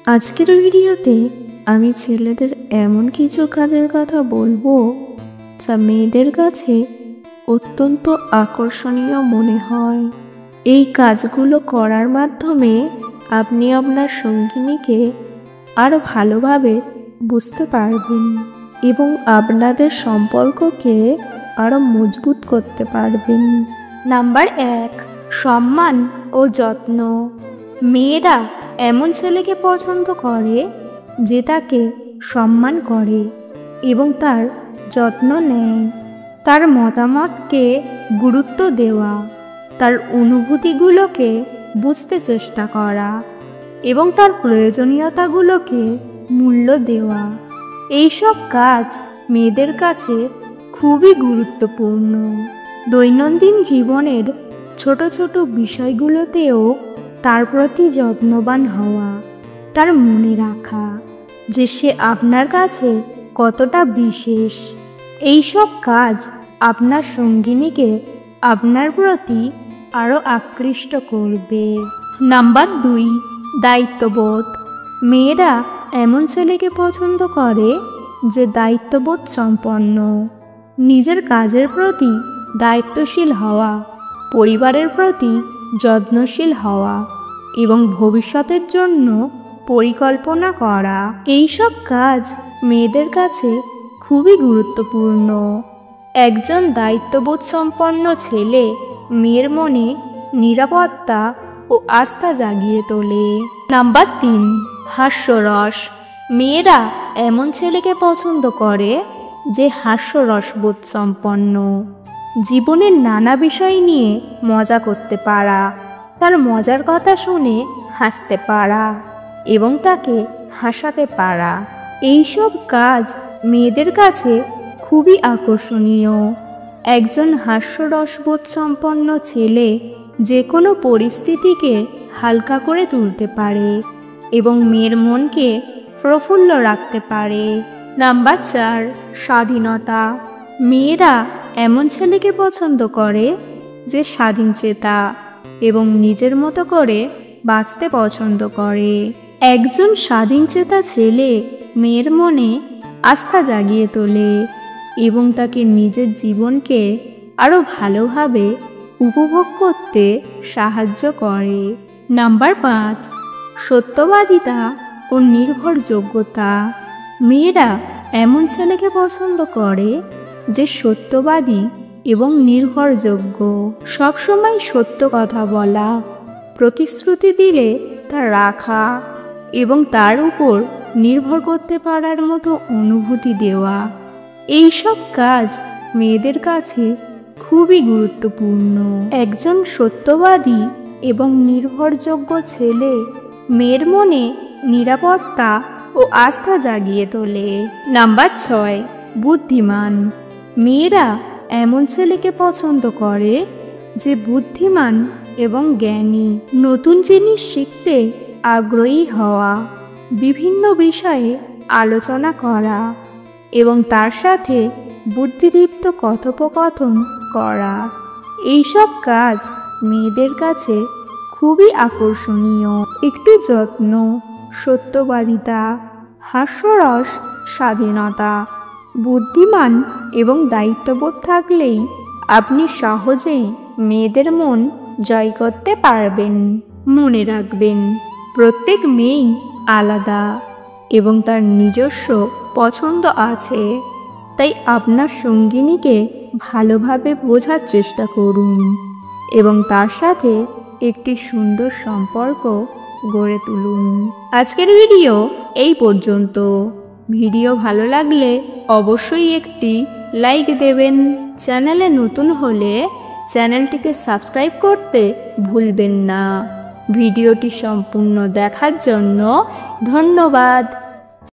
আজকের ভিডিওতে আমি ছেলেদের এমন কিছু কাজের কথা বলবো যা মেয়েদের কাছে অত্যন্ত আকর্ষণীয় মনে হয়। এই কাজগুলো করার মাধ্যমে আপনি আপনার সঙ্গিনীকে আরও ভালোভাবে বুঝতে পারবেন এবং আপনাদের সম্পর্ককে আরও মজবুত করতে পারবেন। নাম্বার 1, সম্মান ও যত্ন। মেয়েরা এমন ছেলেকে পছন্দ করে যে তাকে সম্মান করে এবং তার যত্ন নেয়। তার মতামতকে গুরুত্ব দেওয়া, তার অনুভূতিগুলোকে বুঝতে চেষ্টা করা এবং তার প্রয়োজনীয়তাগুলোকে মূল্য দেওয়া। এইসব কাজ মেয়েদের কাছে খুবই গুরুত্বপূর্ণ। দৈনন্দিন জীবনের ছোট ছোট বিষয়গুলোতেও তার প্রতি যত্নবান হওয়া, তার মনে রাখা যে সে আপনার কাছে কতটা বিশেষ। এইসব কাজ আপনার সঙ্গিনীকে আপনার প্রতি আরও আকৃষ্ট করবে। নাম্বার 2, দায়িত্ববোধ। মেয়েরা এমন ছেলেকে পছন্দ করে যে দায়িত্ববোধ সম্পন্ন। নিজের কাজের প্রতি দায়িত্বশীল হওয়া, পরিবারের প্রতি যত্নশীল হওয়া এবং ভবিষ্যতের জন্য পরিকল্পনা করা। এইসব কাজ মেয়েদের কাছে খুবই গুরুত্বপূর্ণ। একজন দায়িত্ববোধ সম্পন্ন ছেলে মেয়ের মনে নিরাপত্তা ও আস্থা জাগিয়ে তোলে। নাম্বার 3, হাস্যরস। মেয়েরা এমন ছেলেকে পছন্দ করে যে হাস্যরসবোধ সম্পন্ন। জীবনের নানা বিষয় নিয়ে মজা করতে পারা, তার মজার কথা শুনে হাসতে পারা এবং তাকে হাসাতে পারা। এইসব কাজ মেয়েদের কাছে খুবই আকর্ষণীয়। একজন হাস্যরসবোধ সম্পন্ন ছেলে যে কোনো পরিস্থিতিকে হালকা করে তুলতে পারে এবং মেয়ের মনকে প্রফুল্ল রাখতে পারে। নাম্বার 4, স্বাধীনতা। মেয়েরা এমন ছেলেকে পছন্দ করে যে স্বাধীনচেতা এবং নিজের মতো করে বাঁচতে পছন্দ করে। একজন স্বাধীনচেতা ছেলে মেয়ের মনে আস্থা জাগিয়ে তোলে এবং তাকে নিজের জীবনকে আরও ভালোভাবে উপভোগ করতে সাহায্য করে। নাম্বার 5, সত্যবাদিতা ও নির্ভরযোগ্যতা। মেয়েরা এমন ছেলেকে পছন্দ করে যে সত্যবাদী এবং নির্ভরযোগ্য। সবসময় সত্য কথা বলা, প্রতিশ্রুতি দিলে তা রাখা এবং তার উপর নির্ভর করতে পারার মতো অনুভূতি দেওয়া। এইসব কাজ মেয়েদের কাছে খুবই গুরুত্বপূর্ণ। একজন সত্যবাদী এবং নির্ভরযোগ্য ছেলে মেয়ের মনে নিরাপত্তা ও আস্থা জাগিয়ে তোলে। নাম্বার 6, বুদ্ধিমান। মেয়েরা এমন ছেলেকে পছন্দ করে যে বুদ্ধিমান এবং জ্ঞানী। নতুন জিনিস শিখতে আগ্রহী হওয়া, বিভিন্ন বিষয়ে আলোচনা করা এবং তার সাথে বুদ্ধিদীপ্ত কথোপকথন করা। এইসব কাজ মেয়েদের কাছে খুবই আকর্ষণীয়। একটু যত্ন, সত্যবাদিতা, হাস্যরস, স্বাধীনতা, বুদ্ধিমান এবং দায়িত্ববোধ থাকলেই আপনি সহজেই মেয়েদের মন জয় করতে পারবেন। মনে রাখবেন, প্রত্যেক মেয়েই আলাদা এবং তার নিজস্ব পছন্দ আছে। তাই আপনার সঙ্গিনীকে ভালোভাবে বোঝার চেষ্টা করুন এবং তার সাথে একটি সুন্দর সম্পর্ক গড়ে তুলুন। আজকের ভিডিও এই পর্যন্ত। ভিডিও ভালো লাগলে অবশ্যই একটি লাইক দেবেন। চ্যানেলে নতুন হলে চ্যানেলটিকে সাবস্ক্রাইব করতে ভুলবেন না। ভিডিওটি সম্পূর্ণ দেখার জন্য ধন্যবাদ।